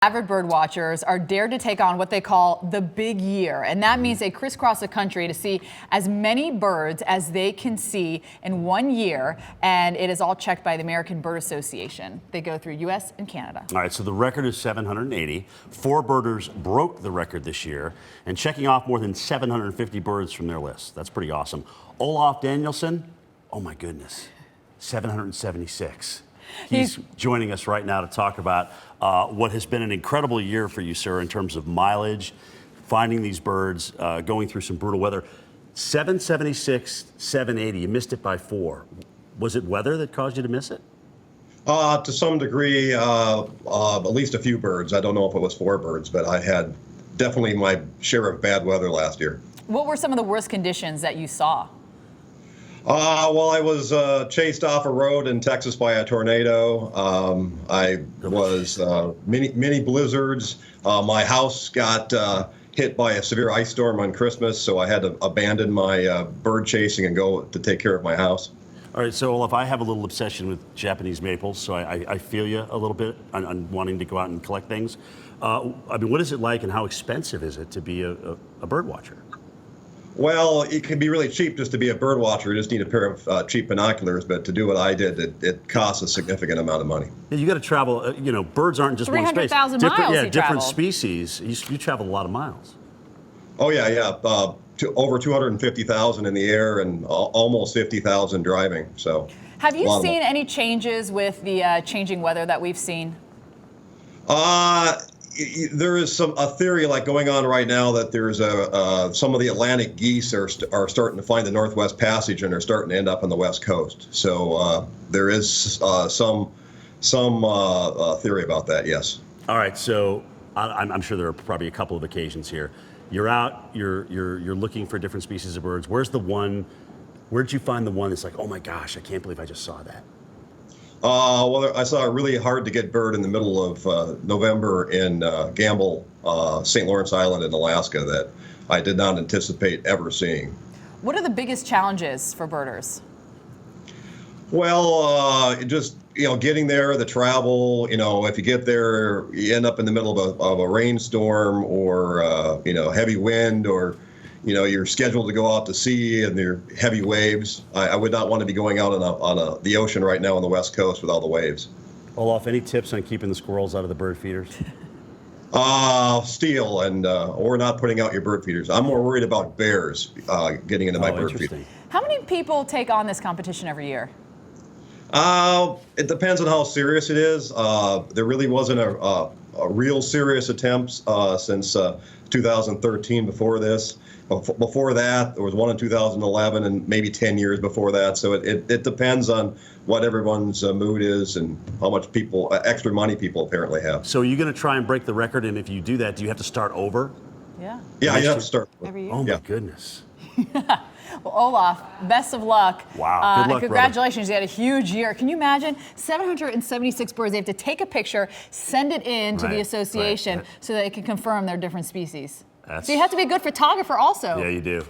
Avid bird watchers are dared to take on what they call the big year, and that means they crisscross the country to see as many birds as they can see in 1 year, and it is all checked by the American Bird Association. They go through U.S. and Canada. All right, so the record is 780. 4 birders broke the record this year and checking off more than 750 birds from their list. That's pretty awesome. Olaf Danielson, oh my goodness, 776. He's joining us right now to talk about what has been an incredible year for you, sir, in terms of mileage, finding these birds, going through some brutal weather. 776, 780, you missed it by 4. Was it weather that caused you to miss it? To some degree, at least a few birds. I don't know if it was 4 birds, but I had definitely my share of bad weather last year. What were some of the worst conditions that you saw? Well, I was chased off a road in Texas by a tornado. I was many blizzards. My house got hit by a severe ice storm on Christmas, so I had to abandon my bird chasing and go to take care of my house. All right, so Olaf, I have a little obsession with Japanese maples, so I feel you a little bit on wanting to go out and collect things. I mean, what is it like and how expensive is it to be a bird watcher? Well, it can be really cheap just to be a bird watcher. You just need a pair of cheap binoculars, but to do what I did, it costs a significant amount of money. Yeah, you got to travel, you know, birds aren't just one space. 300,000 miles Yeah, he different traveled. species. You travel a lot of miles. Oh, yeah. Over 250,000 in the air and almost 50,000 driving. So, have you seen any changes with the changing weather that we've seen? There is a theory like going on right now that there's some of the Atlantic geese are starting to find the Northwest Passage and are starting to end up on the West Coast. So there is some theory about that. Yes. All right. So I'm sure there are probably a couple of occasions here. You're out. You're looking for different species of birds. Where'd you find the one that's like, oh my gosh, I can't believe I just saw that? Well, I saw a really hard to get bird in the middle of November in Gamble, St. Lawrence Island in Alaska that I did not anticipate ever seeing. What are the biggest challenges for birders? Well, just, getting there, the travel, if you get there, you end up in the middle of a rainstorm or, heavy wind or, you're scheduled to go out to sea and there are heavy waves. I would not want to be going out on the ocean right now on the West Coast with all the waves. Olaf, any tips on keeping the squirrels out of the bird feeders? Steal and or not putting out your bird feeders. I'm more worried about bears getting into my bird feeder. How many people take on this competition every year? It depends on how serious it is. There really wasn't a real serious attempt since 2013 before this. Before that, there was one in 2011 and maybe 10 years before that. So it depends on what everyone's mood is and how much extra money people apparently have. So are you going to try and break the record? And if you do that, do you have to start over? Yeah. Yeah, you have to start every year. Oh my goodness. Well, Olaf, best of luck. Wow. Good luck, congratulations. You had a huge year. Can you imagine 776 birds? They have to take a picture, send it in to the association so that it can confirm their different species. So you have to be a good photographer also. Yeah, you do.